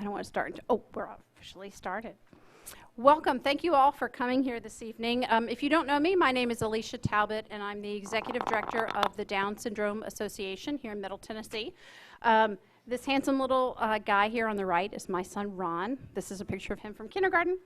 I don't want to start. Oh, we're officially started. Welcome. Thank you all for coming here this evening. If you don't know me, my name is Alicia Talbot, and I'm the Executive Director of the Down Syndrome Association here in Middle Tennessee. This handsome little guy here on the right is my son, Ron. This is a picture of him from kindergarten.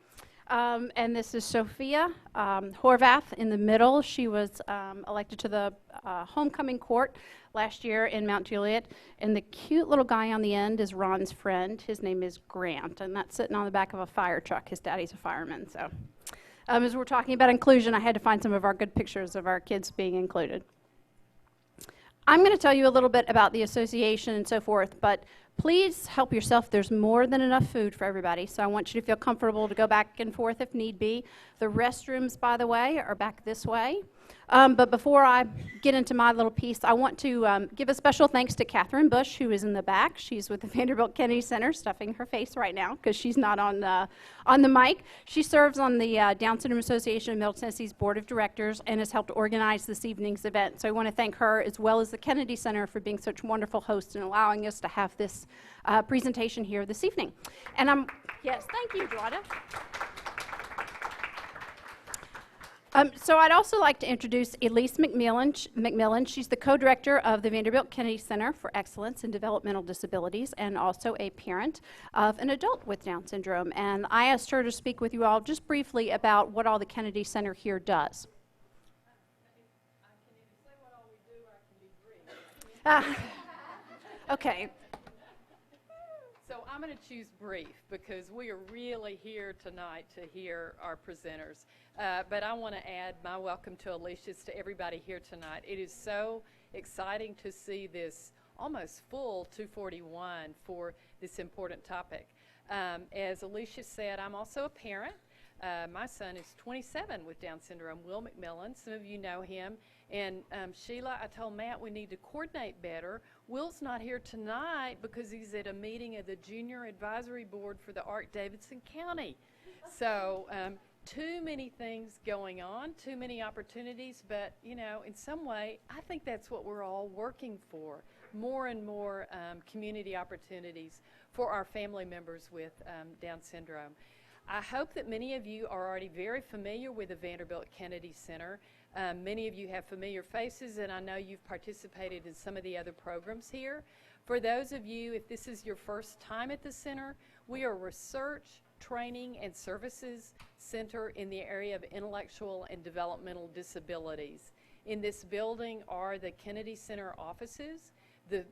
And this is Sophia Horvath in the middle. She was elected to the homecoming court last year in Mount Juliet. And the cute little guy on the end is Ron's friend. His name is Grant, and that's sitting on the back of a fire truck. His daddy's a fireman. So as we're talking about inclusion, I had to find some of our good pictures of our kids being included. I'm going to tell you a little bit about the association and so forth, but please help yourself. There's more than enough food for everybody, so I want you to feel comfortable to go back and forth if need be. The restrooms, by the way, are back this way. But before I get into my little piece, I want to give a special thanks to Catherine Bush, who is in the back. She's with the Vanderbilt Kennedy Center, stuffing her face right now because she's not on the mic. She serves on the Down Syndrome Association of Middle Tennessee's Board of Directors and has helped organize this evening's event. So I want to thank her as well as the Kennedy Center for being such wonderful hosts and allowing us to have this presentation here this evening. And yes, thank you, Jawanda. So I'd also like to introduce Elise McMillan. She's the co-director of the Vanderbilt Kennedy Center for Excellence in Developmental Disabilities and also a parent of an adult with Down syndrome. And I asked her to speak with you all just briefly about what all the Kennedy Center here does. I can either say what all we do or I can be brief. Okay. So I'm going to choose brief because we are really here tonight to hear our presenters. But I want to add my welcome to Alicia's to everybody here tonight. It is so exciting to see this almost full 241 for this important topic. As Alicia said, I'm also a parent. My son is 27 with Down syndrome, Will McMillan. Some of you know him. And Sheila, I told Matt we need to coordinate better. Will's not here tonight because he's at a meeting of the Junior Advisory Board for the Ark-Davidson County. So too many things going on, too many opportunities, but you know, in some way, I think that's what we're all working for. More and more community opportunities for our family members with Down syndrome. I hope that many of you are already very familiar with the Vanderbilt Kennedy Center. Many of you have familiar faces, and I know you've participated in some of the other programs here. For those of you, if this is your first time at the center, we are a research, training, and services center in the area of intellectual and developmental disabilities. In this building are the Kennedy Center offices, the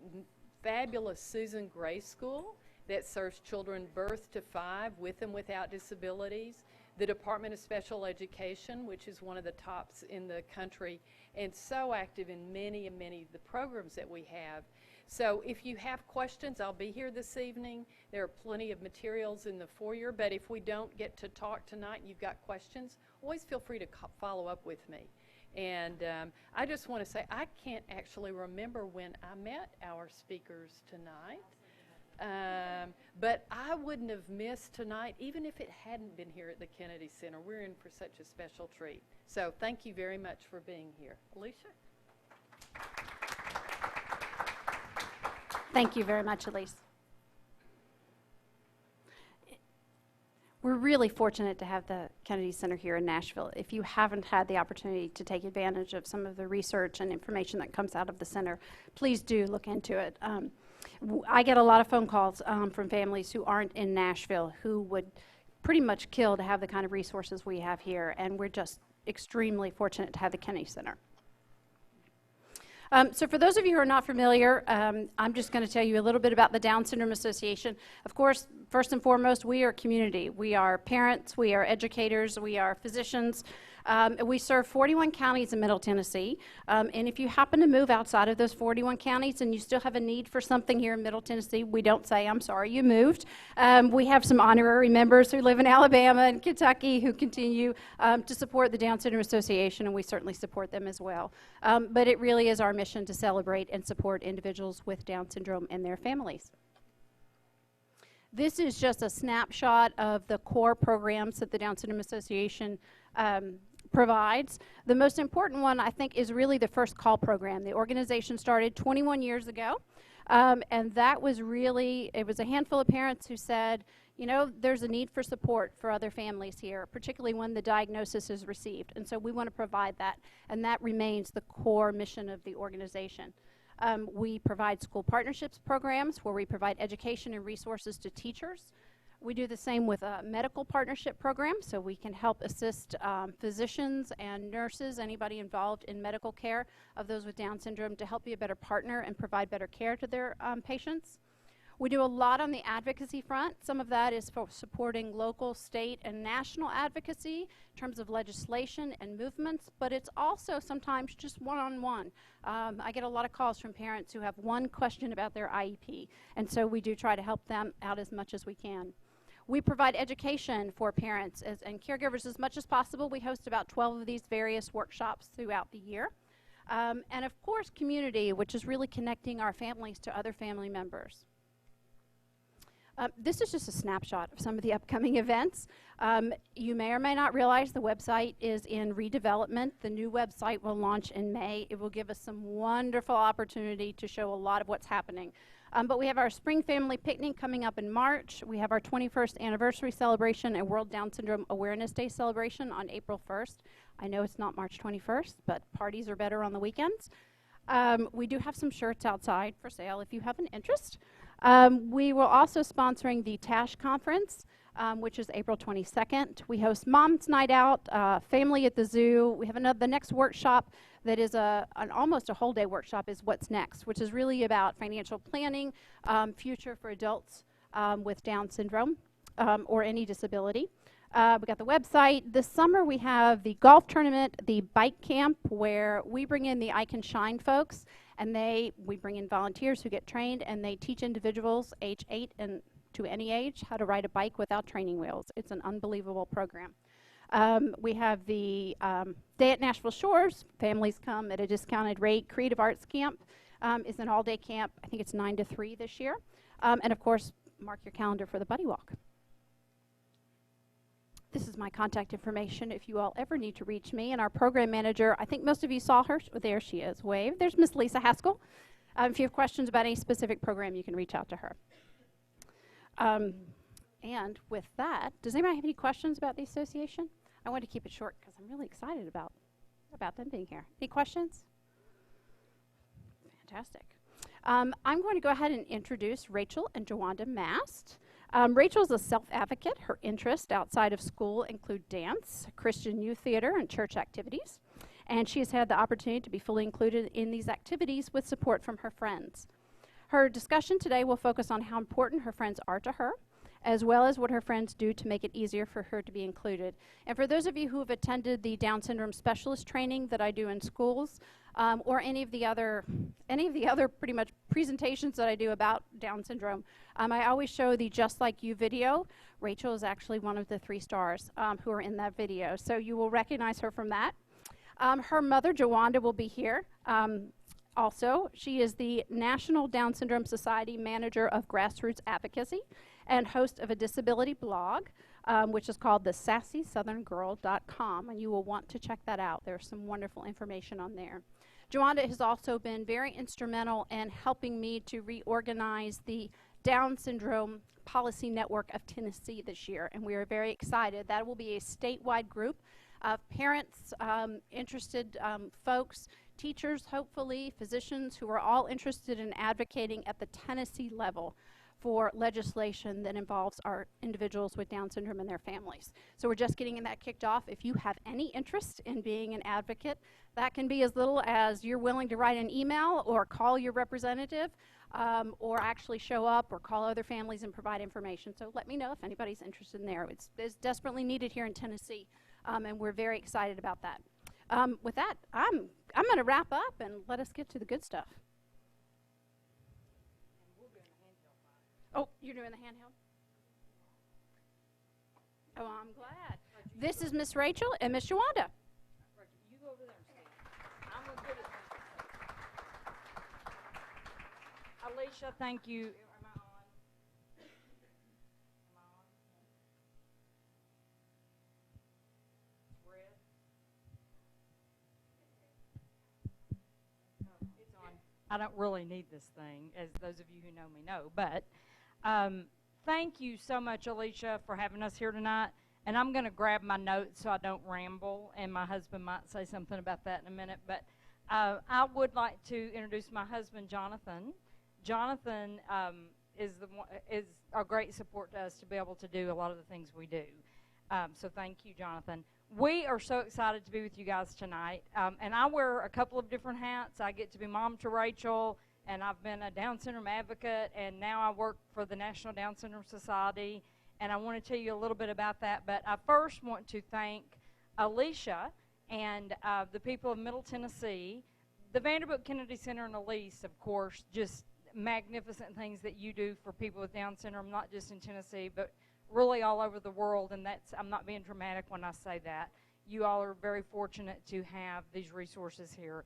fabulous Susan Gray School that serves children birth to 5 with and without disabilities, the Department of Special Education, which is one of the tops in the country and so active in many of the programs that we have. So if you have questions, I'll be here this evening. There are plenty of materials in the foyer, but if we don't get to talk tonight and you've got questions, always feel free to follow up with me. And I just want to say I can't actually remember when I met our speakers tonight. But I wouldn't have missed tonight even if it hadn't been here at the Kennedy Center. We're in for such a special treat. So thank you very much for being here. Alicia? Thank you very much, Elise. We're really fortunate to have the Kennedy Center here in Nashville. If you haven't had the opportunity to take advantage of some of the research and information that comes out of the center, please do look into it. I get a lot of phone calls from families who aren't in Nashville who would pretty much kill to have the kind of resources we have here, and we're just extremely fortunate to have the Kennedy Center. So for those of you who are not familiar, I'm just going to tell you a little bit about the Down Syndrome Association. Of course, first and foremost, we are a community. We are parents, we are educators, we are physicians. We serve 41 counties in Middle Tennessee, and if you happen to move outside of those 41 counties and you still have a need for something here in Middle Tennessee, we don't say, I'm sorry you moved. We have some honorary members who live in Alabama and Kentucky who continue to support the Down Syndrome Association, and we certainly support them as well. But it really is our mission to celebrate and support individuals with Down syndrome and their families. This is just a snapshot of the core programs that the Down Syndrome Association provides. The most important one, I think, is really the First Call program. The organization started 21 years ago, and that was really, it was a handful of parents who said, you know, there's a need for support for other families here, particularly when the diagnosis is received. And so we want to provide that, and that remains the core mission of the organization. We provide school partnerships programs where we provide education and resources to teachers. We do the same with a medical partnership program, so we can help assist physicians and nurses, anybody involved in medical care of those with Down syndrome, to help be a better partner and provide better care to their patients. We do a lot on the advocacy front. Some of that is for supporting local, state, and national advocacy in terms of legislation and movements, but it's also sometimes just one-on-one. I get a lot of calls from parents who have one question about their IEP, and so we do try to help them out as much as we can. We provide education for parents and caregivers as much as possible. We host about 12 of these various workshops throughout the year. And of course, community, which is really connecting our families to other family members. This is just a snapshot of some of the upcoming events. You may or may not realize the website is in redevelopment. The new website will launch in May. It will give us some wonderful opportunity to show a lot of what's happening. But we have our Spring Family Picnic coming up in March. We have our 21st anniversary celebration and World Down Syndrome Awareness Day celebration on April 1st. I know it's not March 21st, but parties are better on the weekends. We do have some shirts outside for sale if you have an interest. We will also sponsoring the TASH conference, which is April 22nd. We host Mom's Night Out, Family at the Zoo. We have the next workshop that is almost a whole day workshop is What's Next, which is really about financial planning, future for adults with Down syndrome or any disability. We got the website. This summer we have the golf tournament, the bike camp, where we bring in the I Can Shine folks, and we bring in volunteers who get trained, and they teach individuals age 8 and to any age how to ride a bike without training wheels. It's an unbelievable program. We have the Day at Nashville Shores. Families come at a discounted rate. Creative Arts Camp is an all-day camp. I think it's 9 to 3 this year. And of course, mark your calendar for the Buddy Walk. This is my contact information if you all ever need to reach me. And our program manager, I think most of you saw her. There she is. Wave. There's Miss Lisa Haskell. If you have questions about any specific program, you can reach out to her. And with that, does anybody have any questions about the association? I want to keep it short because I'm really excited about them being here. Any questions? Fantastic. I'm going to go ahead and introduce Rachel and Jawanda Mast. Rachel's a self-advocate. Her interests outside of school include dance, Christian youth theater, and church activities. And she has had the opportunity to be fully included in these activities with support from her friends. Her discussion today will focus on how important her friends are to her, as well as what her friends do to make it easier for her to be included. And for those of you who have attended the Down syndrome specialist training that I do in schools, or any of the other pretty much presentations that I do about Down syndrome, I always show the Just Like You video. Rachel is actually one of the 3 stars who are in that video, so you will recognize her from that. Her mother, Jawanda, will be here. Also, she is the National Down Syndrome Society Manager of Grassroots Advocacy and host of a disability blog, which is called the SassySouthernGirl.com, and you will want to check that out. There's some wonderful information on there. Jawanda has also been very instrumental in helping me to reorganize the Down Syndrome Policy Network of Tennessee this year, and we are very excited. That will be a statewide group of parents, interested folks, teachers, hopefully, physicians who are all interested in advocating at the Tennessee level for legislation that involves our individuals with Down syndrome and their families. So we're just getting that kicked off. If you have any interest in being an advocate, that can be as little as you're willing to write an email or call your representative, or actually show up or call other families and provide information. So let me know if anybody's interested in there. It's desperately needed here in Tennessee, and we're very excited about that. With that, I'm going to wrap up and let us get to the good stuff. Oh, you're doing the handheld? Oh, I'm glad. This is Miss Rachel and Miss Jawanda. You go over there and stand. I'm going to give it to you. Alicia, thank you. Am I on? Am I on? Red. I don't really need this thing, as those of you who know me know. But thank you so much, Alicia, for having us here tonight. And I'm going to grab my notes so I don't ramble, and my husband might say something about that in a minute. But I would like to introduce my husband, Jonathan. Jonathan is a great support to us to be able to do a lot of the things we do. So thank you, Jonathan. We are so excited to be with you guys tonight. And I wear a couple of different hats. I get to be mom to Rachel, and I've been a Down syndrome advocate, and now I work for the National Down Syndrome Society. And I want to tell you a little bit about that. But I first want to thank Alicia and the people of Middle Tennessee, the Vanderbilt Kennedy Center, and Elise, of course, just magnificent things that you do for people with Down syndrome, not just in Tennessee, but really all over the world. And that's, I'm not being dramatic when I say that. You all are very fortunate to have these resources here.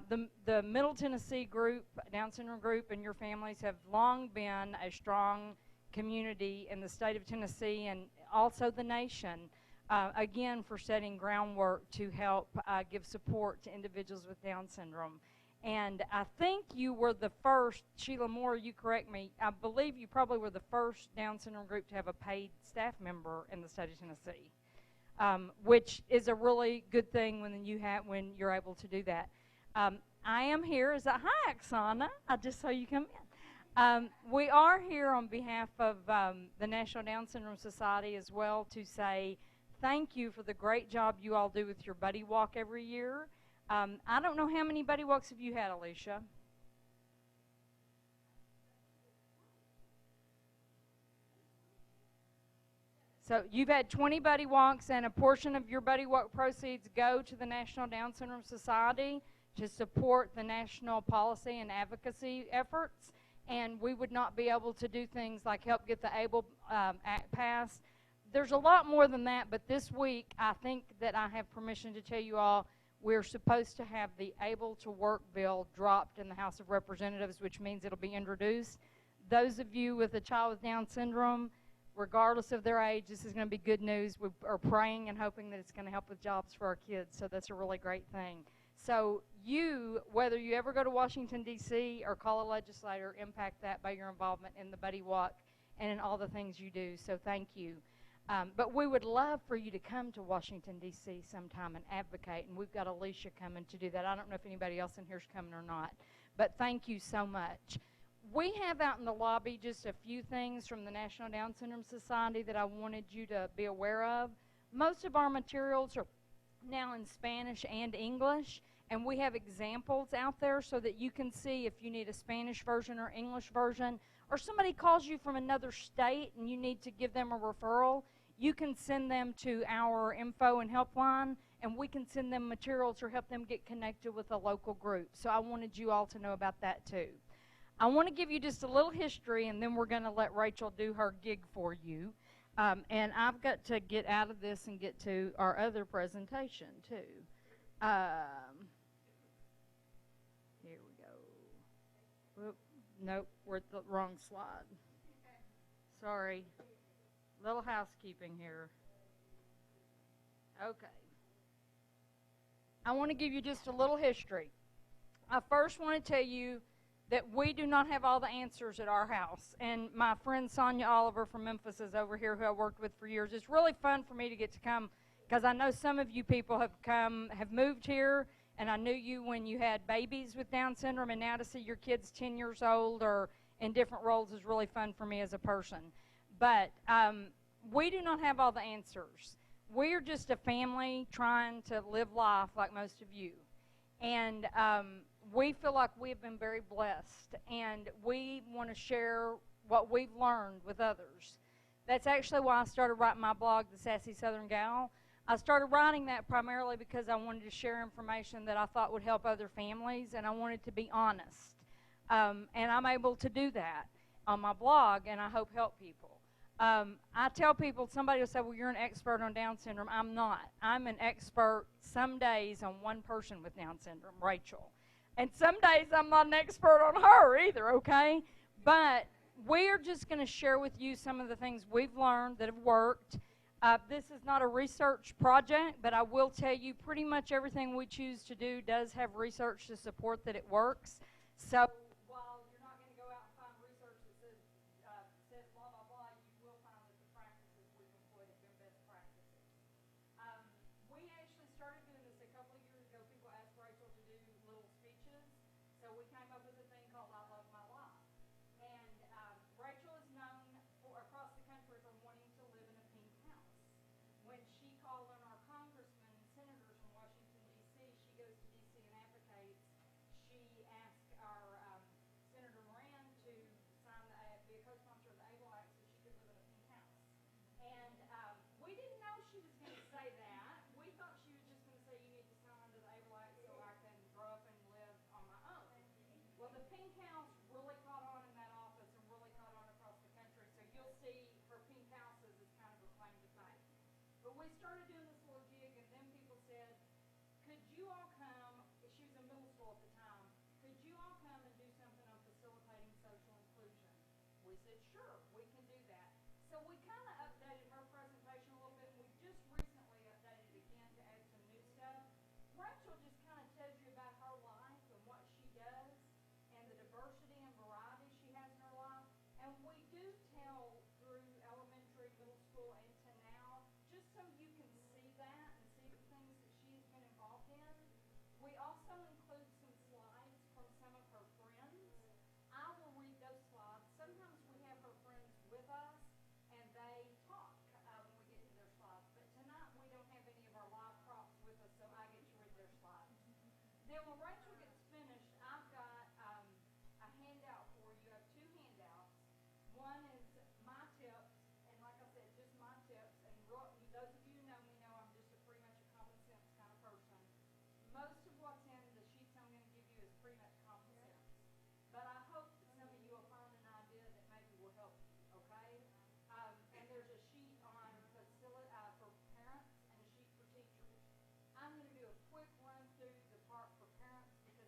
The Middle Tennessee group, Down syndrome group, and your families have long been a strong community in the state of Tennessee and also the nation, again, for setting groundwork to help give support to individuals with Down syndrome. And I think you were the first, Sheila Moore, you correct me, I believe you probably were the first Down syndrome group to have a paid staff member in the state of Tennessee, which is a really good thing when you're able to do that. I am here as a, hi, Oksana, I just saw you come in. We are here on behalf of the National Down Syndrome Society as well to say thank you for the great job you all do with your buddy walk every year. I don't know how many buddy walks have you had, Alicia? So you've had 20 buddy walks, and a portion of your buddy walk proceeds go to the National Down Syndrome Society to support the national policy and advocacy efforts. And we would not be able to do things like help get the ABLE Act passed. There's a lot more than that, but this week I think that I have permission to tell you all we're supposed to have the Able to Work bill dropped in the House of Representatives, which means it'll be introduced. Those of you with a child with Down syndrome, regardless of their age, this is going to be good news. We are praying and hoping that it's going to help with jobs for our kids, so that's a really great thing. So you, whether you ever go to Washington, D.C. or call a legislator, impact that by your involvement in the Buddy Walk and in all the things you do, so thank you. But we would love for you to come to Washington, D.C. sometime and advocate, and we've got Alicia coming to do that. I don't know if anybody else in here is coming or not, but thank you so much. We have out in the lobby just a few things from the National Down Syndrome Society that I wanted you to be aware of. Most of our materials are now in Spanish and English, and we have examples out there so that you can see if you need a Spanish version or English version, or somebody calls you from another state and you need to give them a referral. You can send them to our info and helpline, and we can send them materials or help them get connected with a local group. So I wanted you all to know about that too. I want to give you just a little history, and then we're going to let Rachel do her gig for you. And I've got to get out of this and get to our other presentation too. Here we go. Whoop, nope, we're at the wrong slide. Sorry. Little housekeeping here. Okay. I want to give you just a little history. I first want to tell you that we do not have all the answers at our house. And my friend Sonia Oliver from Memphis is over here, who I worked with for years. It's really fun for me to get to come because I know some of you people have moved here, and I knew you when you had babies with Down syndrome, and now to see your kids 10 years old or in different roles is really fun for me as a person. But we do not have all the answers. We're just a family trying to live life like most of you. And we feel like we've been very blessed, and we want to share what we've learned with others. That's actually why I started writing my blog, The Sassy Southern Gal. I started writing that primarily because I wanted to share information that I thought would help other families, and I wanted to be honest. And I'm able to do that on my blog, and I hope help people. I tell people, somebody will say, well, you're an expert on Down syndrome. I'm not. I'm an expert some days on one person with Down syndrome, Rachel. And some days I'm not an expert on her either, okay? But we're just going to share with you some of the things we've learned that have worked. This is not a research project, but I will tell you pretty much everything we choose to do does have research to support that it works. So while you're not going to go out and find research that says blah, blah, blah, you will find that the practices we've employed have been best practices. We actually started doing this a couple of years ago. People asked Rachel to do little speeches. So we came up with a thing called I Love My Life. And Rachel is known across the country for wanting to live in a pink house. When she called on our congressmen and senators in Washington, D.C., she goes to D.C. and advocates. She asked our Senator Moran to be a co-sponsor of the ABLE Act so she could live in a pink house. And we didn't know she was going to say that. We thought she was just going to say, you need to sign under the ABLE Act so I can grow up and live on my own. Well, the pink house really caught on in that office and really caught on across the country. So you'll see her pink houses as kind of her claim to fame. But we started doing this little gig, and then people said, could you all come, she was in middle school at the time, could you all come and do something on facilitating social inclusion? We said, sure, we can do that. So we kind of updated her presentation a little bit, and we just recently updated it again to add some new stuff. Rachel just kind of tells you about her life and what she does and the diversity and variety she has in her life. And we do tell through elementary, middle school, and to now, just so you can see that and see the things that she has been involved in. We also include some slides from some of her friends. I will read those slides. Sometimes we have her friends with us, and they talk when we get to their slides. But tonight we don't have any of our live props with us, so I get to read their slides. Then when Rachel gets finished, I've got a handout for you. I have two handouts. One is my tips, and like I said, just my tips. And those of you who know me know I'm just pretty much a common sense kind of person. Most of what's in the sheets I'm going to give you is pretty much common sense. But I hope that some of you will find an idea that maybe will help you, okay? And there's a sheet on for parents and a sheet for teachers. I'm going to do a quick run through the part for parents because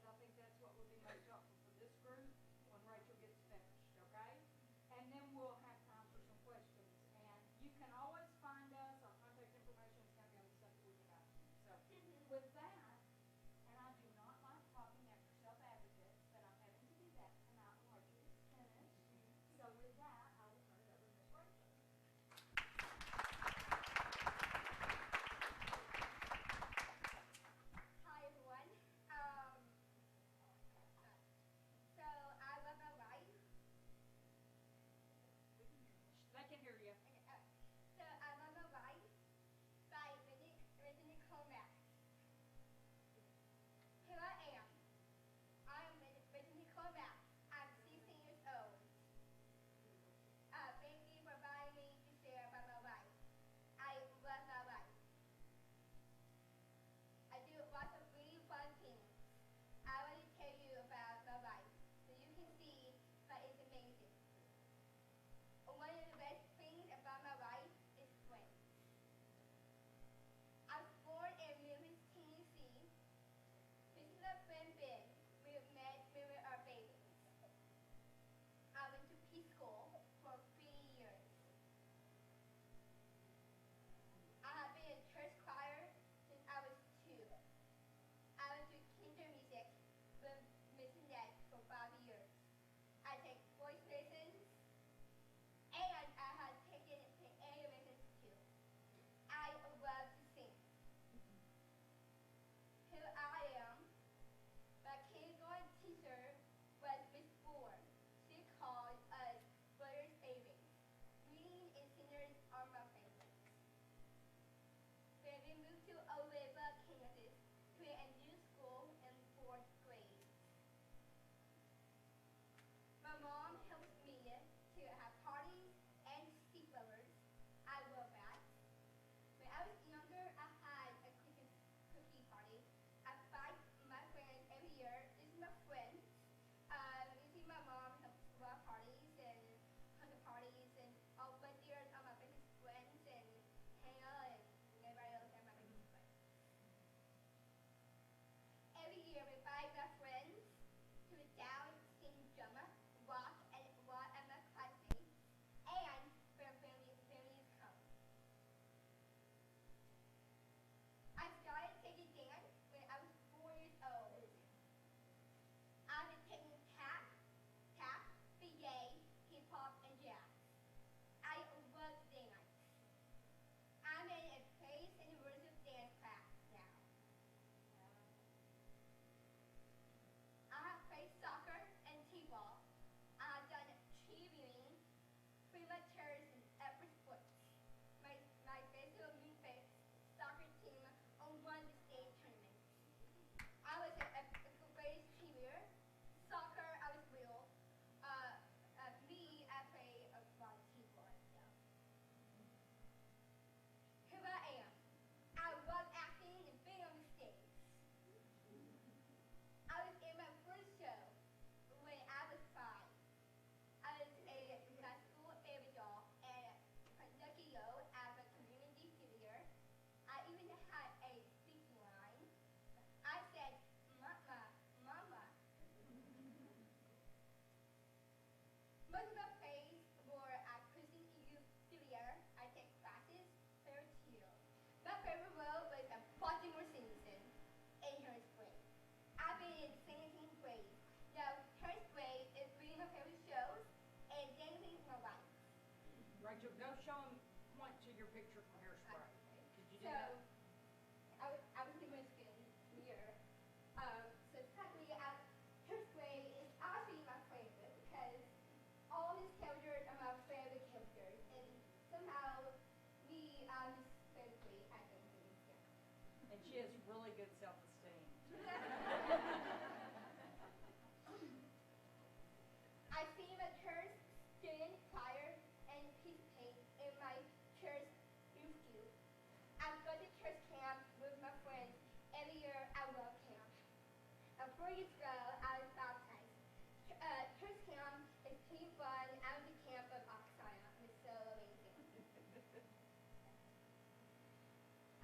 Most of the plays were at Christian EU Filier. I take classes there too. My favorite role was a Baltimore Simpson in Hairspray. I've been in 17 plays. Now, Hairspray is one of my favorite shows, and dancing is my life. Rachel, go show them, point to your picture for Hairspray. Did you do So, that? I was in my screen here. So technically, Hairspray is actually my favorite because all these characters are my favorite characters, and somehow we just favorite I don't think so. And she has really good self-esteem. I see my church student choir and participate in my church youth group. I go to church camp with my friends every year at World Camp. 4 years ago, I was baptized. Church camp is pretty fun. I was the camp of Oxford. It's so amazing.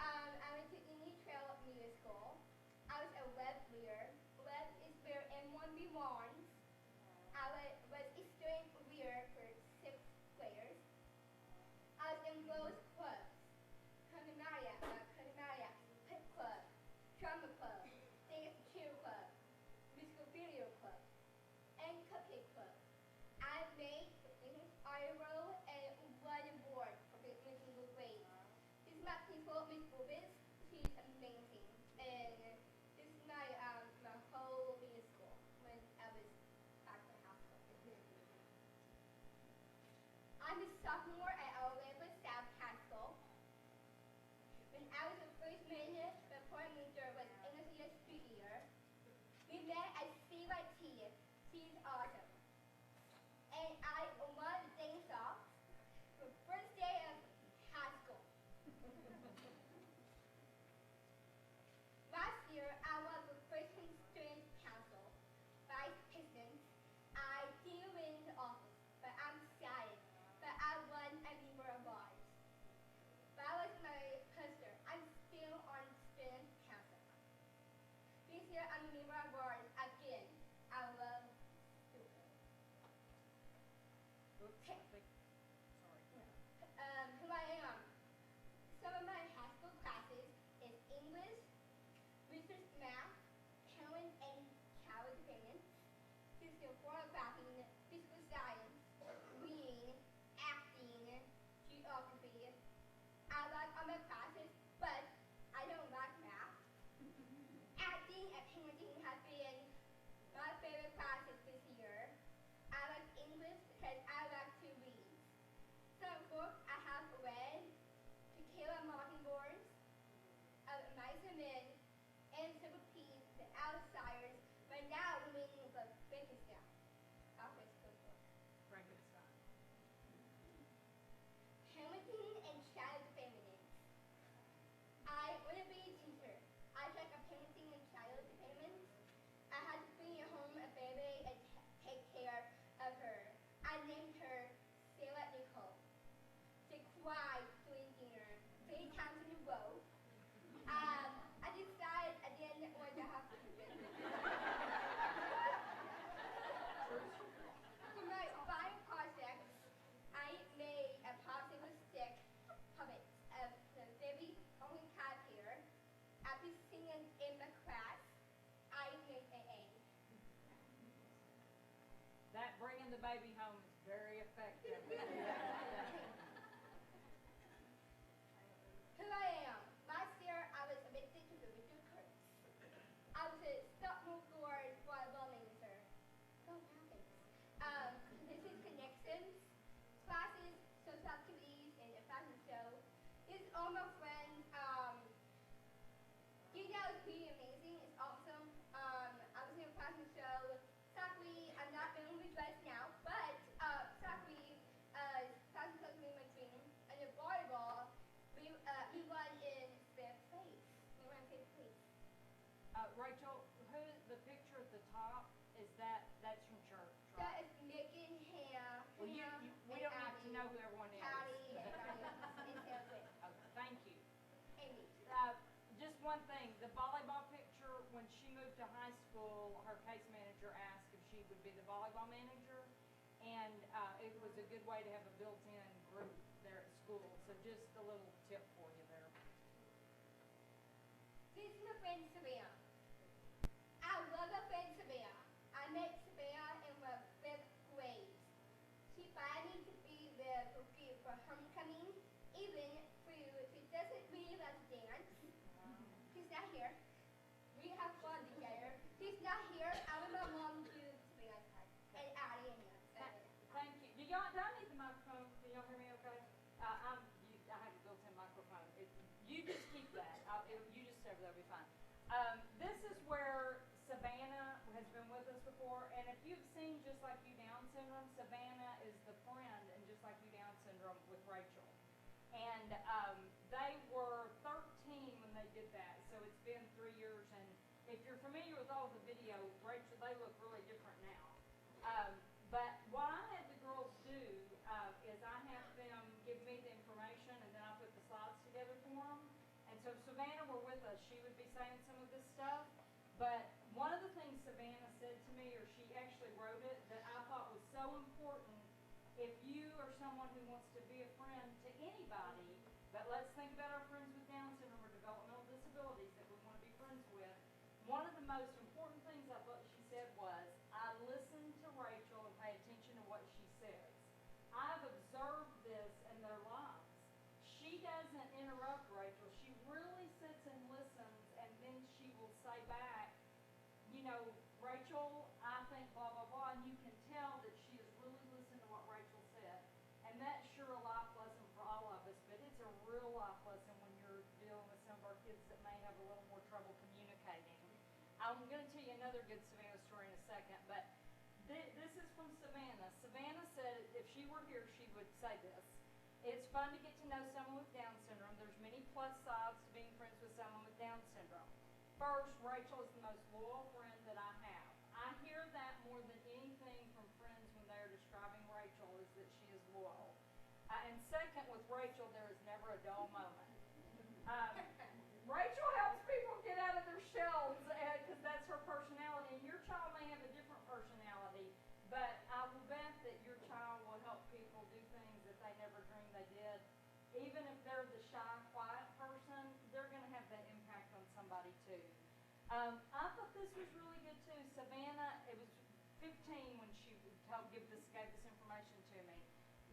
I went to Indian Trail Music School. I was a web leader. Web is where M1 belongs. I was a student leader for 6 players. I was in both clubs. Condominium, Pit Club, Drama Club, Dance Cheer Club, Musical Video Club, and Cupcake Club. I made the famous IRO and won an award for making good grades. This is my principal, Miss Bubis. She's amazing. And this is my whole music school when I was back in high school. I'm a sophomore at Alabama South High School. When I was a freshman, the foreign major was English Street Year. We met at CYT. She's awesome. And I won the dance off the first day of high school. Last year, I was the freshman student council vice president. I didn't win the office, but I'm excited. But I won a number of awards. That was my poster. I'm still on student council. This year, I'm a member of awards again. I love stupid. Oops, I think, sorry. Who I am. Some of my high school classes is English, research math, talent and child development, physical choreography, physical science, reading, acting, geography. I like all my classes, but I don't like math. Acting and painting have been my favorite classes this year. I like English because I like to read. Some books I have read, To Kill a Mockingbird, Mice and Men, and Simple Peas, The Outsiders, but now we're reading the Frankenstein. Alfred's cookbook. Frankenstein. Parenting and child development. I want to be a teacher. I took a parenting and child development. I had to bring home a baby and take care of her. I named her Sarah Nicole. She cried during dinner 3 times in a row. I decided I didn't want to have children. For my final project, I made a popsicle stick puppet of the baby only cat here. After singing in the class, I made an A. That bringing the baby home is very effective. Who I am. Last year, I was addicted to the Richard Curtis. I was a sophomore volleyball manager. So happens. This is connections, classes, social activities, and a fashion show. This is all my friends. Gina is pretty amazing. It's awesome. I was in a fashion show. Sadly, I'm not filming with dress now, but sadly, fashion show is really my dream. And in volleyball, we won in 5th place. We won 5th place. Rachel, the picture at the top, that's from church, right? That is Megan, Hannah, Well, we and don't need to Abby, know who everyone is. Patty, and Sarah. Okay, thank you. Amy. Just one thing, the volleyball picture, when she moved to high school, her case manager asked if she would be the volleyball manager. And and it was a good way to have a built-in group there at school. So just a little tip for you there. This is my friend Savannah. I love my friend Savannah. I met Savannah in the 5th grade. She invited me to be there for homecoming, even though she doesn't really love to dance. She's not here. We have fun together. She's not here. I want my mom to Savannah's house. And Addie and Thank you. Do I need the microphone? Can y'all hear me okay? I have a built-in microphone. You just keep that. You just over there will be fine. This is where Savannah has been with us before, and if you've seen Just Like You Down syndrome, Savannah is the friend in Just Like You Down syndrome with Rachel. And they were 13 when they did that, so it's been 3 years. And if you're familiar with all the video, Rachel, they look really different now. But what I had the girls do is I have them give me the information, and then I put the slides together for them. And so if Savannah were with us, she would be saying some of this stuff. But one of the things Savannah said to me, or she actually wrote it, that I thought was so important, if you are someone who wants to be a friend to anybody, but let's think about our friends with Down syndrome or developmental disabilities that we want to be friends with, one of the most important things I thought she said was, I listen to Rachel and pay attention to what she says. I've observed this in their lives. She doesn't interrupt Rachel. She really sits and listens, and then she will say back, you know, Rachel, I think blah, blah, blah, and you can tell that she is really listening to what Rachel said. And that's sure a life lesson for all of us, but it's a real life lesson when you're dealing with some of our kids that may have a little more trouble communicating. I'm going to tell you another good Savannah story in a second, but this is from Savannah. Savannah said if she were here, she would say this. It's fun to get to know someone with Down syndrome. There's many plus sides to being friends with someone with Down syndrome. First, Rachel is the most loyal friend that I have. I hear that more than anything from friends when they are describing Rachel, is that she is loyal. And second, with Rachel, there is never a dull moment. Rachel helps people get out of their shells because that's her personality. And your child may have a different personality, but I will bet that your child will help people do things that they never dreamed they did. Even if they're the shy, quiet person, they're going to have that impact on somebody too. I thought this was really good too. Savannah, it was 15 when she gave this information to me.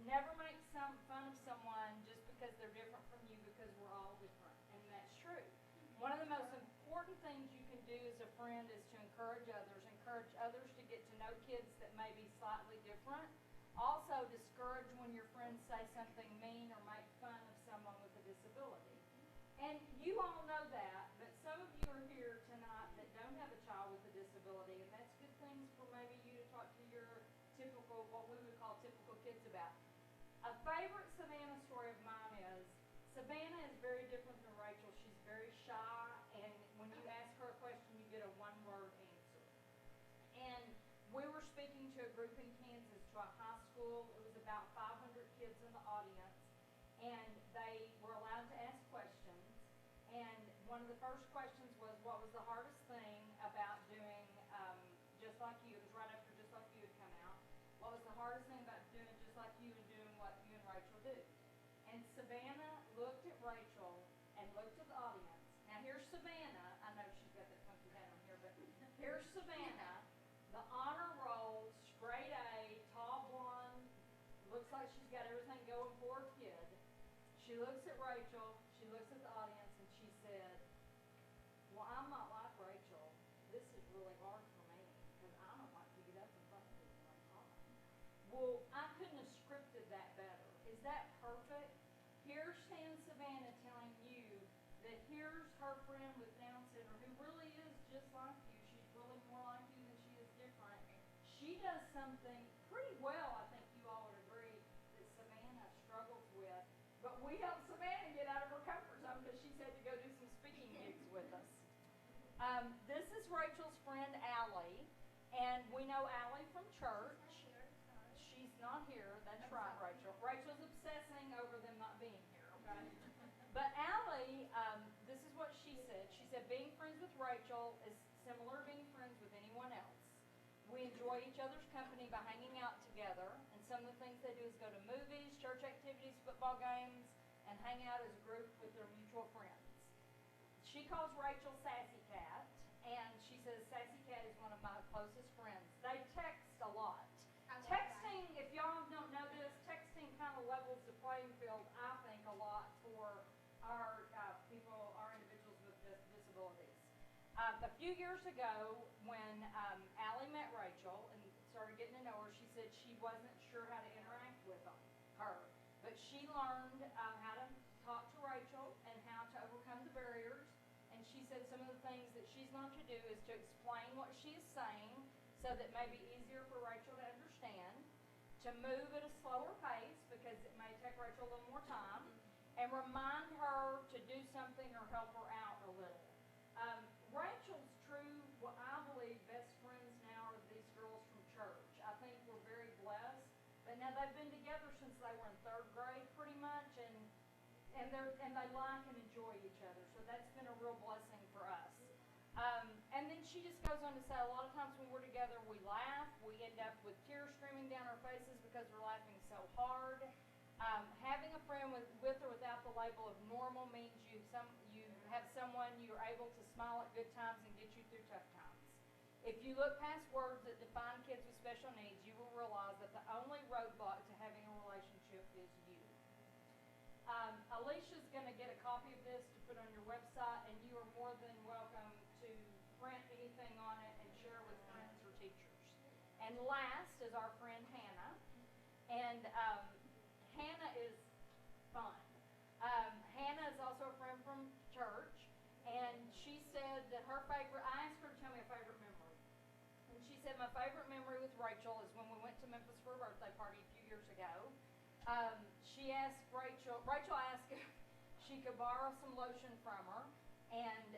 Never make fun of someone just because they're different from you, because we're all different, and that's true. One of the most important things you can do as a friend is to encourage others to get to know kids that may be slightly different. Also, discourage when your friends say something mean or make fun of someone with a disability. And you all know that, but some of you are here tonight that don't have a child with a disability, and that's good things for maybe you to talk to your typical, what we would call typical kids about. A favorite Savannah story of mine is, Savannah is very different than Rachel. She's very shy, and when you ask her a question, you get a one-word answer. And we were speaking to a group in Kansas, to a high school. It was about 500 kids in the audience, and they were allowed to ask questions. And one of the first questions was, what was the hardest thing about doing Just Like You? It was right after Just Like You had come out. What was the hardest thing about doing Just Like You and doing what you and Rachel do? And Savannah looked at Rachel and looked at the audience. Now here's Savannah. I know she's got that funky hat on here, but here's Savannah, the honor roll, straight A, tall blonde, looks like she's got everything going for her kid. She looks at Rachel, she looks at the audience, and she said, well, I'm not like Rachel. This is really hard for me because I don't like to get up in front of people and talk. Well, I couldn't have scripted that better. Is that perfect? Here stands Savannah telling you that here's her friend with Down syndrome who really is just like you. She's really more like you than she is different. She does something pretty well, I think you all would agree, that Savannah struggles with. But we helped Savannah get out of her comfort zone because she's had to go do some speaking gigs with us. This is Rachel's friend, Allie, and we know Allie from church. She's not here. That's right, Rachel. Rachel's obsessing over them not being here, okay? But Allie, this is what she said. She said, being friends with Rachel is similar to being friends with anyone else. We enjoy each other's company by hanging out together, and Some of the things they do is go to movies, church activities, football games, and hang out as a group with their mutual friends. She calls Rachel Sassy Cat, and she says Sassy Cat is one of my closest friends. They text a lot. Texting, if y'all don't know this, texting kind of levels the playing field, I think, a lot for our people, our individuals with disabilities. A few years ago, when Allie met Rachel and started getting to know her, she said she wasn't sure how to interact with her. But she learned how to talk to Rachel and how to overcome the barriers. And she said some of the things that she's learned to do is to explain what she is saying so that it may be easier for Rachel to understand, to move at a slower pace because it may take Rachel a little more time, and remind her to do something or help her out a little. Rachel's true, what I believe, best friends now are these girls from church. I think we're very blessed. But now they've been together since they were in 3rd grade pretty much, and they like and enjoy each other. So that's been a real blessing for us. And then she just goes on to say a lot of times when we're together we laugh. We end up with tears streaming down our faces because we're laughing so hard. Having a friend with or without the label of normal means you have someone you're able to smile at good times and get you through tough times. If you look past words that define kids with special needs, you will realize that the only roadblock to having a relationship is you. Alicia's going to get a copy of this to put on your website, and you are more than welcome to print anything on it and share with friends or teachers. And last is our friend Hannah. And Hannah is fun. Hannah is also a friend from church, and she said that her favorite, I asked her to tell me a favorite memory. And she said, my favorite memory with Rachel is when we went to Memphis for a birthday party a few years ago. She asked Rachel asked if she could borrow some lotion from her, and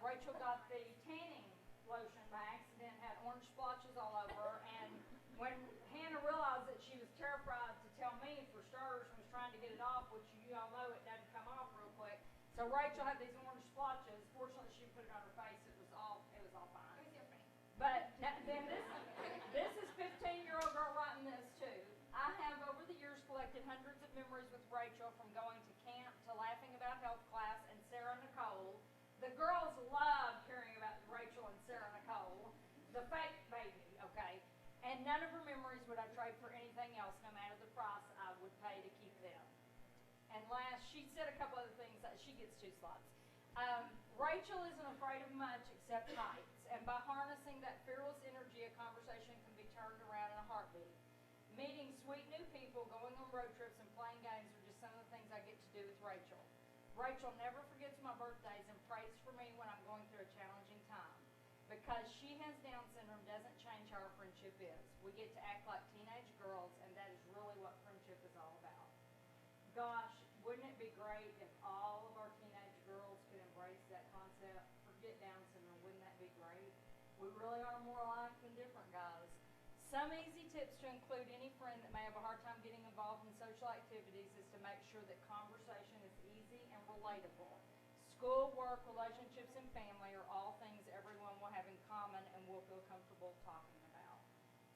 Rachel got the tanning lotion by accident, had orange splotches all over her, and when Hannah realized that she was terrified to tell me, for starters, and was trying to get it off, which you all know it doesn't come off real quick. So Rachel had these orange splotches. Fortunately, she put it on her face. It was all fine. It was different. But then this is 15-year-old girl writing this too. I have over the years collected hundreds of memories with Rachel, from going to camp to laughing about health class and Sarah Nicole. The girls love hearing about Rachel and Sarah Nicole, the fake baby, okay? And none of her memories would I trade for anything else, no matter the price I would pay to keep them. And last, she said a couple other things. She gets 2 slots. Rachel isn't afraid of much except heights, and by harnessing that fearless energy, a conversation can be turned around in a heartbeat. Meeting sweet new people, going on road trips, and playing games are just some of the things I get to do with Rachel. Rachel never forgets my birthdays and prays for me when I'm going through a challenging time. Because she has Down syndrome doesn't change how our friendship is. We get to act like teenage girls, and that is really what friendship is all about. Gosh, wouldn't it be great if all of our teenage girls could embrace that concept? Forget Down syndrome, wouldn't that be great? We really are more alike than different, guys. Some easy tips to include any friend that may have a hard time getting involved in social activities is to make sure that conversation is easy and relatable. School, work, relationships, and family are all things everyone will have in common and will feel comfortable talking about.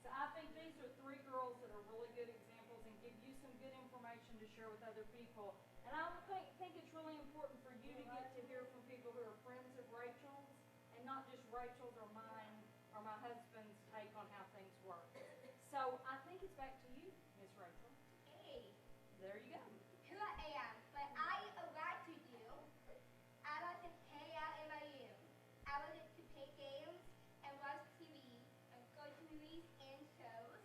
So I think these are 3 girls that are really good examples and give you some good information to share with other people. And I think it's really important for you to get to hear from people who are friends of Rachel's, and not just Rachel's or mine or my husband's take on how things work. So I think it's back to you, Miss Rachel. Hey, There you go. who I am, what I like to do. I like to hang out in my room. I like to play games and watch TV and go to movies and shows.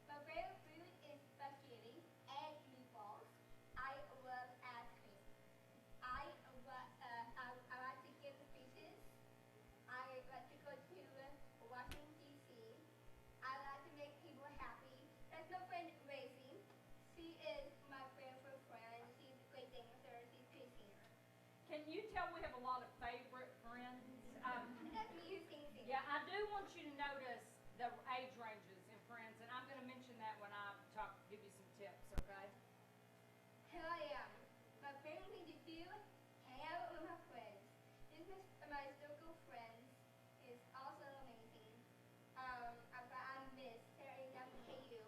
My favorite food is spaghetti and meatballs. I love ice cream. I like to give the fishes. I like to go to Washington, D.C. I like to make people happy. That's my friend Racy. She is my friend for friends. She's a great dancer. She's Christina. Can you tell we have a lot of favorite friends? That's me using things. Yeah, I do want you to notice the age ranges in friends, and I'm going to mention that when I give you some tips, okay? Here I am. My favorite thing to do, hang out with my friends. This is my circle of friends. Is also amazing. I miss Sarah and KU.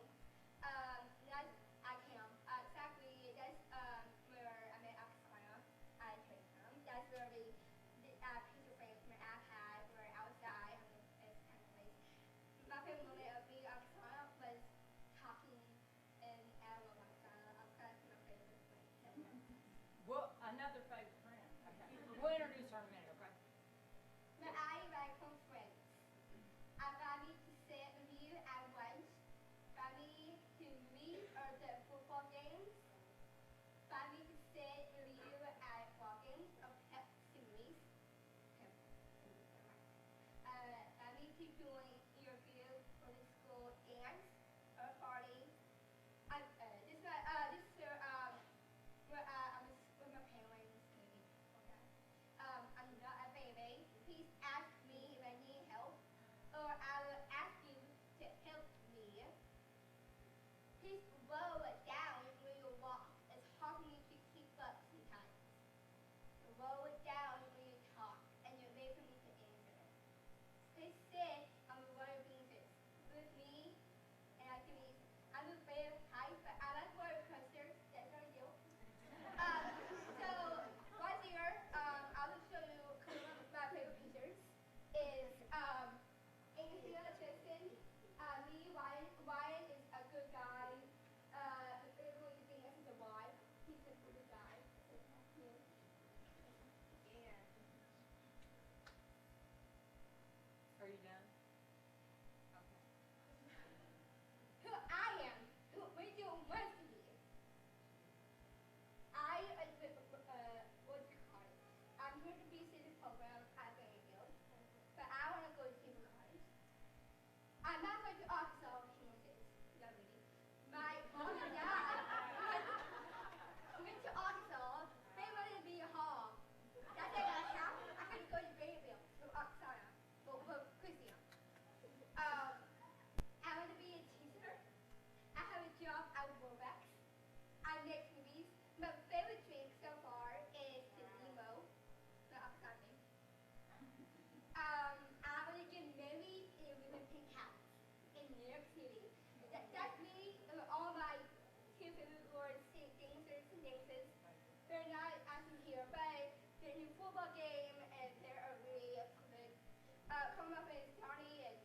Coming up is Johnny and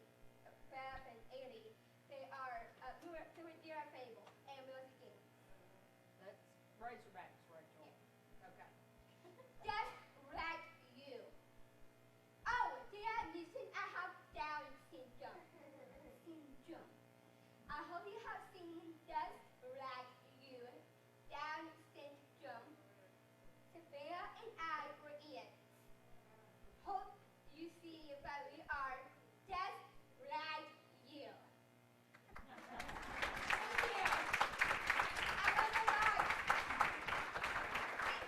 Beth and Annie. They are Dear Fable and Melissa King. That's Razorbacks, Rachel. Okay. Just like you. Oh, did I mention I have Down syndrome? Syndrome. I hope you have seen Just Like You. Down syndrome. Sophia and I were in. Hope you see that we are just like you. Thank you. I love you guys. Thank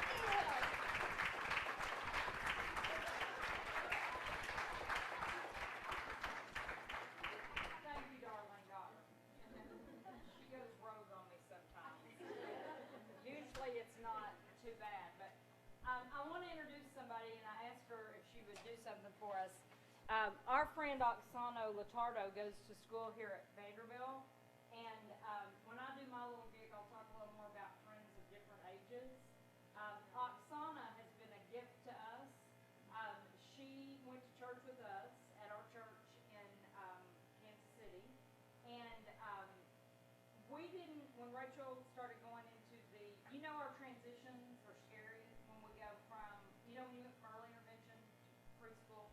you. Thank you. Thank you, darling daughter. She goes rogue on me sometimes. Usually it's not too bad, but I want to introduce somebody, and I asked her if she would do something for us. Our friend Oksana Latardo goes to school here at Vanderbilt, and when I do my little gig, I'll talk a little more about friends of different ages. Oksana has been a gift to us. She went to church with us at our church in Kansas City, and we didn't, when Rachel started going into our transitions are scary when we go from, when you went from early intervention to preschool,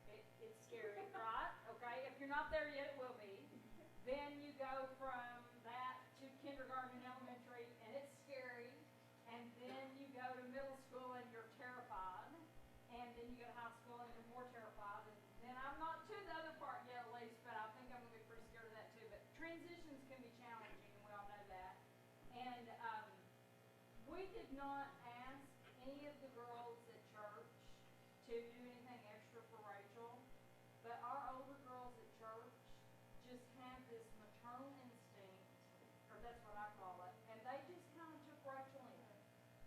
it's scary, right? Okay, if you're not there yet, it will be. Then you go from that to kindergarten and elementary, and it's scary. And then you go to middle school, and you're terrified. And then you go to high school, and you're more terrified. And then I'm not to the other part yet, at least, but I think I'm going to be pretty scared of that too. But transitions can be challenging, and we all know that. And we did not ask any of the girls at church to do anything extra for Rachel, but our older girls at church just have this maternal instinct, or that's what I call it, and they just kind of took Rachel in.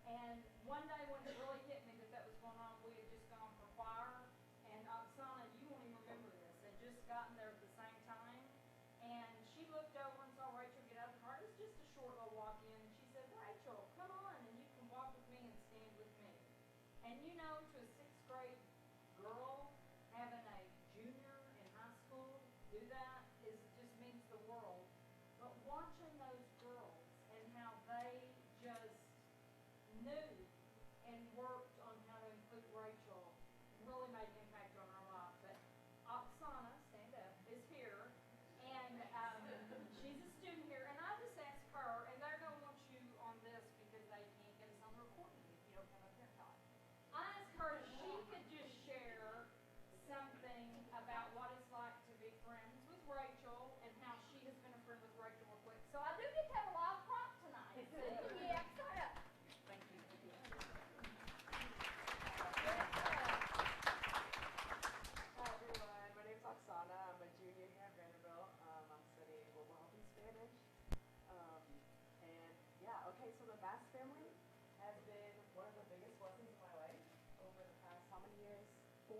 And one day when it really hit me that was going on, we had just gone for choir, and Oksana, you won't even remember this, had just gotten there at the same time, and she looked over and saw Rachel get out of the car. It was just a short little walk in, and she said, Rachel, come on, and you can walk with me and stand with me. And to a 6th grade girl, having a junior in high school do that just means the world. But watching those girls and how they just knew and worked on how to include Rachel really made an impact on our life. But Oksana, stand up, is here, and she's a student here, and I just asked her, and they're going to want you on this because they can't get us on the recording if you don't come up here and talk. I asked her if she could just share something about what it's like to be friends with Rachel and how she has been a friend with Rachel real quick. So I do get to have a live prop tonight. Yeah, shut up. Thank you. Hi everyone, my name's Oksana. I'm a junior here at Vanderbilt. I'm studying global health and Spanish. So the Mast family has been one of the biggest blessings of my life over the past how many years? 4?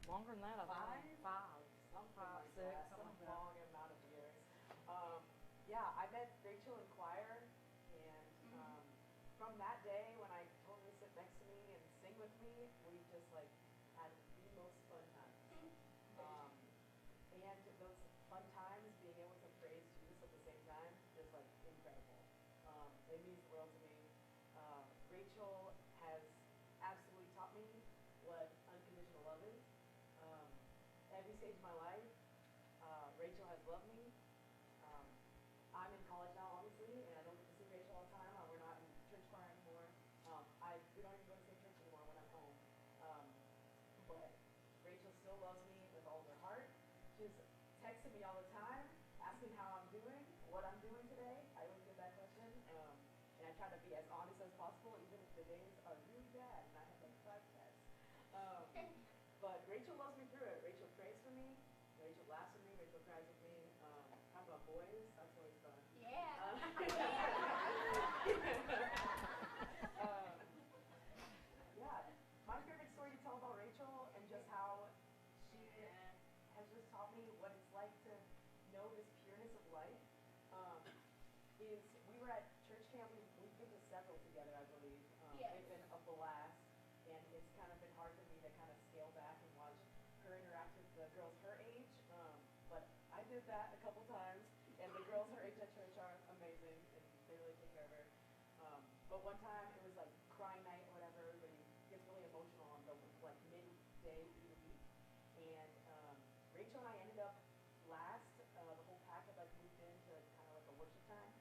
Longer than that, I think. 5? 5. Something 5, like 6, that. something Some like that. long amount of years. I met Rachel in choir, and from that day when I told her to sit next to me and sing with me, we just had the most fun times. And those fun times, being able to praise Jesus at the same time, just incredible. It means the world to me. Rachel has absolutely taught me what unconditional love is. Every stage of my life, Rachel has loved me. I'm in college now, obviously, and I don't get to see Rachel all the time. We're not in church choir anymore. We don't even go to the same church anymore when I'm home. But Rachel still loves me with all of her heart. She's texting me all the time, asking how I'm doing, what I'm doing today. I always get that question. And I try to be as honest as possible, even if the days are really bad and I have 5 texts. But Rachel loves me through it. Rachel prays for me. Rachel laughs with me. Rachel cries with me. Talk about boys. That's always fun. Yeah. My favorite story to tell about Rachel and just how she has just taught me what it's like to know this pureness of life is we were at church camp. We've been to several together, I believe. Yes. They've been a blast, and it's kind of been hard for me to kind of scale back and that a couple times, and the girls her age at church are amazing, and they really take care of her. But one time it was like crying night or whatever. Everybody gets really emotional on the like midday through the week, and Rachel and I ended up last. The whole pack had like moved into kind of like a worship time,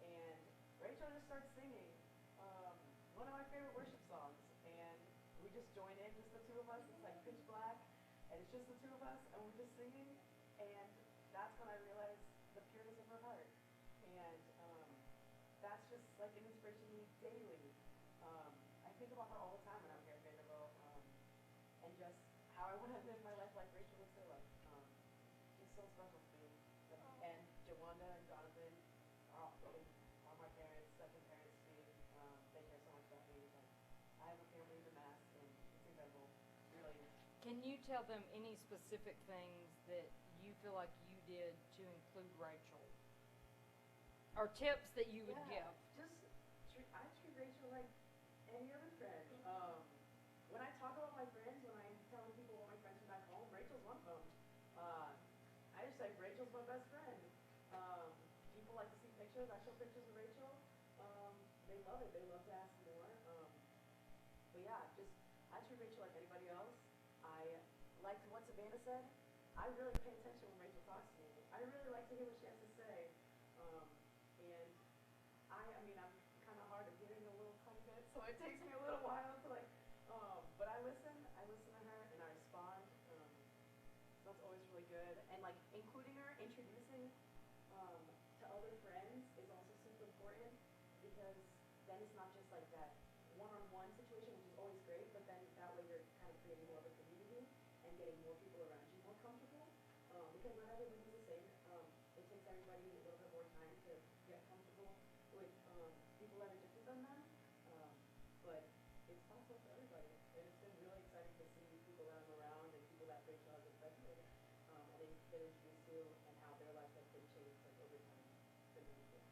and Rachel just starts singing one of my favorite worship songs, and we just join in, just the two of us. It's like pitch black, and it's just the two of us, and we're just singing, and that's when I realized the pureness of her heart, and that's just like an inspiration to me daily. I think about her all the time when I'm here at Vanderbilt, and just how I want to live my life like Rachel lives her life. She's so special to me, and Jawanda and Jonathan are my parents, second parents to me. They care so much about me. I have a family in the Mast, and it's incredible. Really. Can you tell them any specific things that you feel like you did to include Rachel? Or tips that you would give? I treat Rachel like any other friend. When I talk about my friends, when I'm telling people about my friends from back home, Rachel's one of them. I just say Rachel's my best friend. People like to see pictures. I show pictures of Rachel. They love it. They love to ask more. But yeah, I treat Rachel like anybody else. I like what Savannah said. I really pay attention when Rachel talks to me. I really like to hear what she has to say. And I mean, I'm kind of hard of hearing a little tiny bit, so it takes me a little while to like, but I listen to her, and I respond. So that's always really good. And like including her, introducing to other friends is also super important, because then it's not just like that one-on-one situation, which is always great, but then that way you're kind of creating more of a community and getting more people around you more comfortable, because not everybody's the same. It takes everybody a little bit more time to get comfortable with people that are different than them, but it's possible for everybody, and it's been really exciting to see people that I'm around and people that Rachel has affected, and they've been introduced to, and how their lives have been changed like over time. It's been really cool.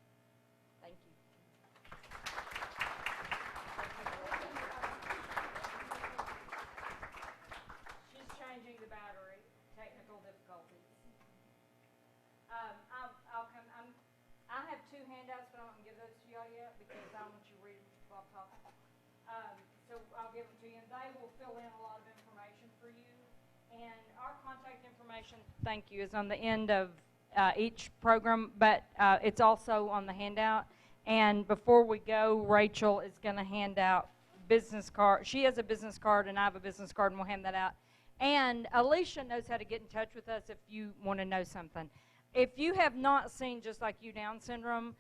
Thank you. She's changing the battery. Technical difficulties. I have two handouts, but I don't give those to y'all yet because I don't want you to read them while I'm talking. So I'll give them to you, and they will fill in a lot of information for you. And our contact information, thank you, is on the end of each program, but it's also on the handout. And before we go, Rachel is going to hand out business card. She has a business card, and I have a business card, and we'll hand that out. And Alicia knows how to get in touch with us if you want to know something. If you have not seen Just Like You Down Syndrome,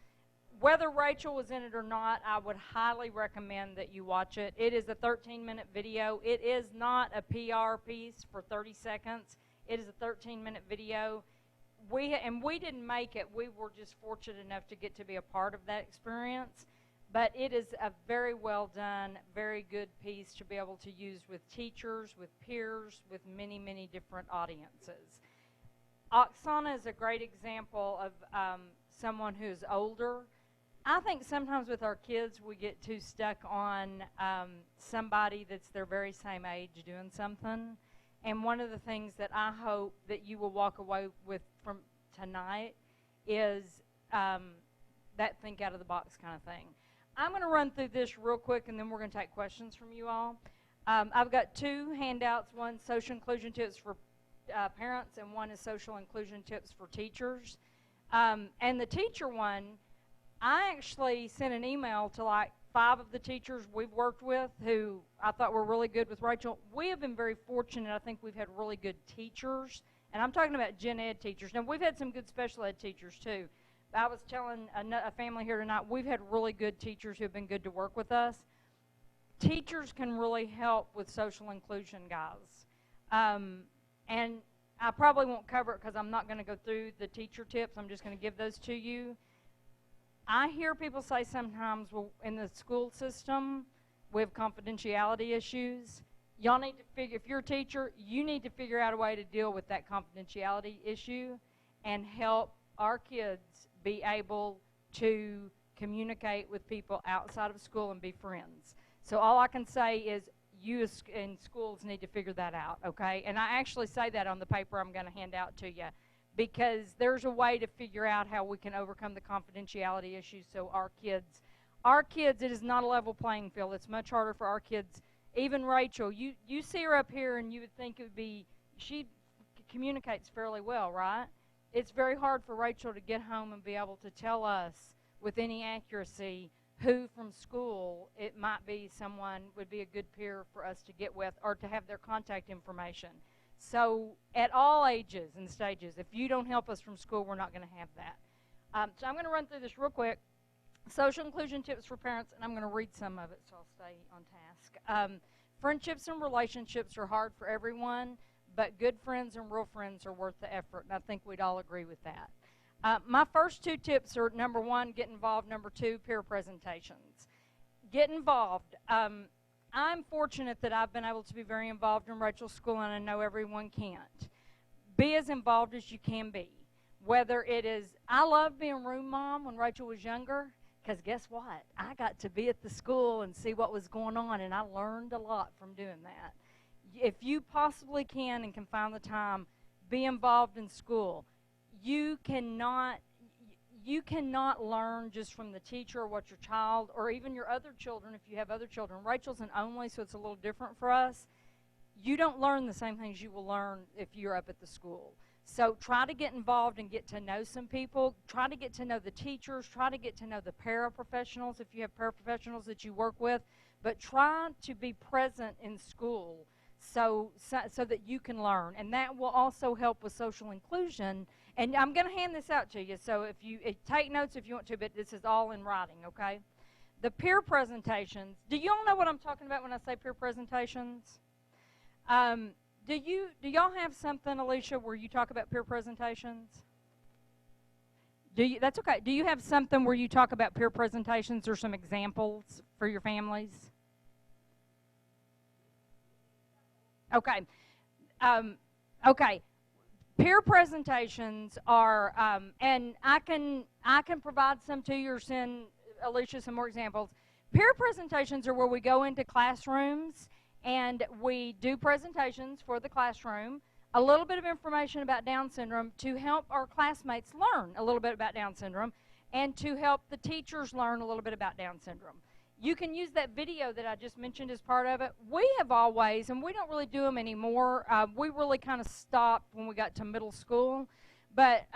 whether Rachel was in it or not, I would highly recommend that you watch it. It is a 13-minute video. It is not a PR piece for 30 seconds. It is a 13-minute video. We didn't make it. We were just fortunate enough to get to be a part of that experience. But it is a very well done, very good piece to be able to use with teachers, with peers, with many, many different audiences. Oksana is a great example of someone who's older. I think sometimes with our kids we get too stuck on somebody that's their very same age doing something. And one of the things that I hope that you will walk away with from tonight is that think out of the box kind of thing. I'm going to run through this real quick, and then we're going to take questions from you all. I've got two handouts. One, social inclusion tips for parents, and one is social inclusion tips for teachers. And the teacher one, I actually sent an email to like 5 of the teachers we've worked with who I thought were really good with Rachel. We have been very fortunate. I think we've had really good teachers, and I'm talking about gen ed teachers. Now, we've had some good special ed teachers too. I was telling a family here tonight, we've had really good teachers who have been good to work with us. Teachers can really help with social inclusion, guys. And I probably won't cover it because I'm not going to go through the teacher tips. I'm just going to give those to you. I hear people say sometimes, well, in the school system, we have confidentiality issues. Y'all need to figure, if you're a teacher, you need to figure out a way to deal with that confidentiality issue and help our kids be able to communicate with people outside of school and be friends. So all I can say is you in schools need to figure that out, okay? And I actually say that on the paper I'm going to hand out to you. because there's a way to figure out how we can overcome the confidentiality issues so our kids, it is not a level playing field. It's much harder for our kids. Even Rachel, you see her up here and you would think it would be, she communicates fairly well, right? It's very hard for Rachel to get home and be able to tell us with any accuracy who from school it might be someone would be a good peer for us to get with or to have their contact information. So at all ages and stages, if you don't help us from school, we're not going to have that. So I'm going to run through this real quick. Social inclusion tips for parents, and I'm going to read some of it so I'll stay on task. Friendships and relationships are hard for everyone, but good friends and real friends are worth the effort, and I think we'd all agree with that. My first two tips are, number one, get involved. Number two, peer presentations. Get involved. I'm fortunate that I've been able to be very involved in Rachel's school, and I know everyone can't. Be as involved as you can be. Whether it is, I loved being room mom when Rachel was younger, because guess what? I got to be at the school and see what was going on, and I learned a lot from doing that. If you possibly can and can find the time, be involved in school. You cannot learn just from the teacher or what your child or even your other children, if you have other children. Rachel's an only, so it's a little different for us. You don't learn the same things you will learn if you're up at the school. So try to get involved and get to know some people. Try to get to know the teachers. Try to get to know the paraprofessionals if you have paraprofessionals that you work with. But try to be present in school so that you can learn. And that will also help with social inclusion. And I'm going to hand this out to you, so if you take notes if you want to, but this is all in writing, okay? The peer presentations. Do you all know what I'm talking about when I say peer presentations? Do y'all have something, Alicia, where you talk about peer presentations? That's okay. Do you have something where you talk about peer presentations or some examples for your families? Okay. Okay. Peer presentations are, and I can provide some to you or send Alicia some more examples. Peer presentations are where we go into classrooms and we do presentations for the classroom, a little bit of information about Down syndrome to help our classmates learn a little bit about Down syndrome and to help the teachers learn a little bit about Down syndrome. You can use that video that I just mentioned as part of it. We have always, and we don't really do them anymore, we really kind of stopped when we got to middle school, but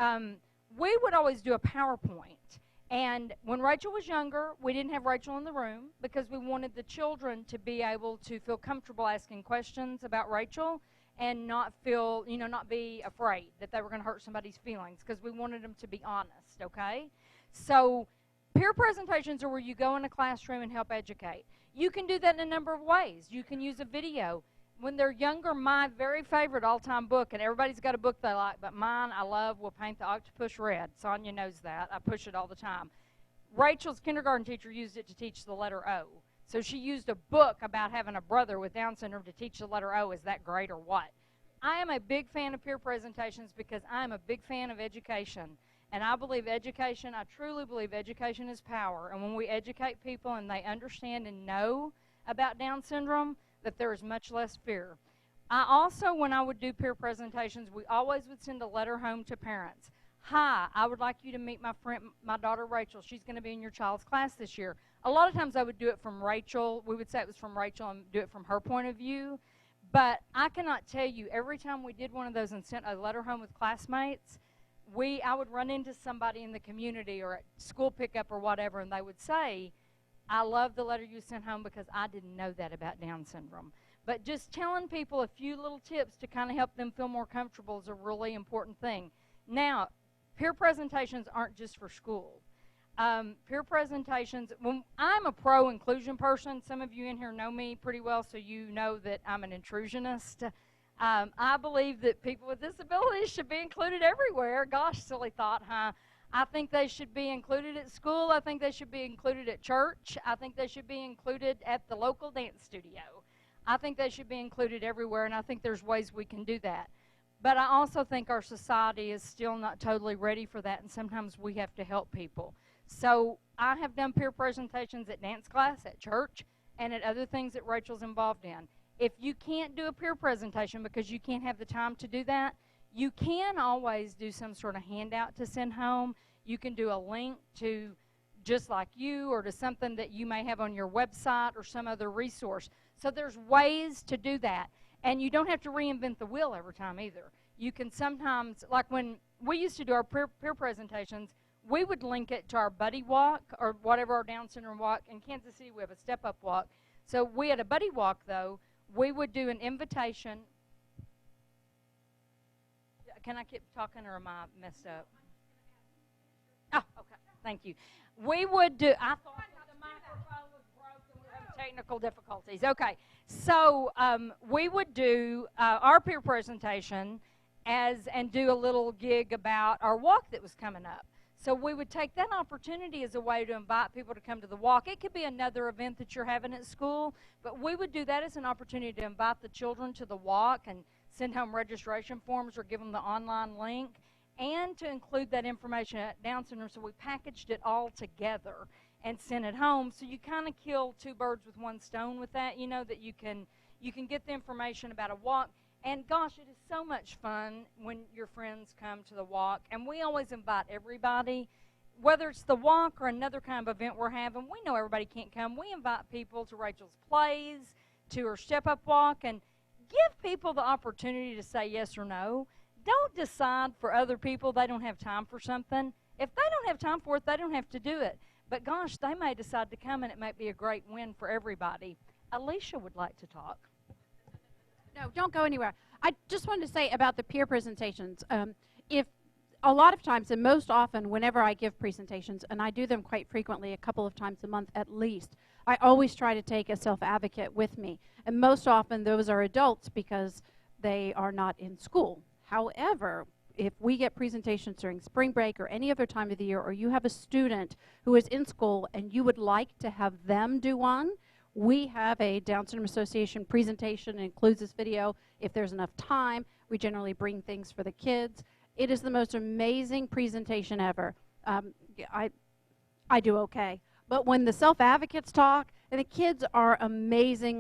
we would always do a PowerPoint. And when Rachel was younger, we didn't have Rachel in the room because we wanted the children to be able to feel comfortable asking questions about Rachel and not feel, not be afraid that they were going to hurt somebody's feelings because we wanted them to be honest, okay? So peer presentations are where you go in a classroom and help educate. You can do that in a number of ways. You can use a video. When they're younger, my very favorite all-time book, and everybody's got a book they like, but mine I love, Will Paint the Octopus Red. Sonia knows that. I push it all the time. Rachel's kindergarten teacher used it to teach the letter O. So she used a book about having a brother with Down syndrome to teach the letter O. Is that great or what? I am a big fan of peer presentations because I am a big fan of education. And I believe education, I truly believe education is power. And when we educate people and they understand and know about Down syndrome, that there is much less fear. I also, when I would do peer presentations, we always would send a letter home to parents. Hi, I would like you to meet my daughter Rachel. She's going to be in your child's class this year. A lot of times I would do it from Rachel. We would say it was from Rachel and do it from her point of view. But I cannot tell you, every time we did one of those and sent a letter home with classmates, I would run into somebody in the community or at school pickup or whatever, and they would say, I love the letter you sent home because I didn't know that about Down syndrome. But just telling people a few little tips to kind of help them feel more comfortable is a really important thing. Now, peer presentations aren't just for school. Peer presentations, I'm a pro-inclusion person. Some of you in here know me pretty well, so you know that I'm an intrusionist. I believe that people with disabilities should be included everywhere. Gosh, silly thought, huh? I think they should be included at school. I think they should be included at church. I think they should be included at the local dance studio. I think they should be included everywhere, and I think there's ways we can do that. But I also think our society is still not totally ready for that, and sometimes we have to help people. So I have done peer presentations at dance class, at church, and at other things that Rachel's involved in. If you can't do a peer presentation because you can't have the time to do that, You can always do some sort of handout to send home. You can do a link to Just Like You or to something that you may have on your website or some other resource. So there's ways to do that. And you don't have to reinvent the wheel every time either. You can sometimes, like when we used to do our peer presentations, we would link it to our buddy walk or whatever our Down syndrome walk. In Kansas City, we have a step-up walk. So we had a buddy walk, though. We would do an invitation. Can I keep talking or am I messed up? Oh, okay. Thank you. We would do, I thought that the microphone was broke and we were having technical difficulties. Okay. So we would do our peer presentation and do a little gig about our walk that was coming up. So we would take that opportunity as a way to invite people to come to the walk. It could be another event that you're having at school, but we would do that as an opportunity to invite the children to the walk and send home registration forms or give them the online link, and to include that information at Down syndrome. So we packaged it all together and sent it home. So you kind of kill two birds with one stone with that, you know, that you can get the information about a walk. And gosh, it is so much fun when your friends come to the walk. And we always invite everybody, whether it's the walk or another kind of event we're having. We know everybody can't come. We invite people to Rachel's plays, to her step-up walk, and give people the opportunity to say yes or no. Don't decide for other people they don't have time for something. If they don't have time for it, they don't have to do it. But gosh, they may decide to come, and it might be a great win for everybody. Alicia would like to talk. No, don't go anywhere. I just wanted to say about the peer presentations. If a lot of times, and most often, whenever I give presentations, and I do them quite frequently, a couple of times a month at least, I always try to take a self-advocate with me. And most often, those are adults because they are not in school. However, if we get presentations during spring break or any other time of the year, or you have a student who is in school and you would like to have them do one, we have a Down Syndrome Association presentation. It includes this video. If there's enough time, we generally bring things for the kids. It is the most amazing presentation ever. I do okay. But when the self-advocates talk, and the kids are amazing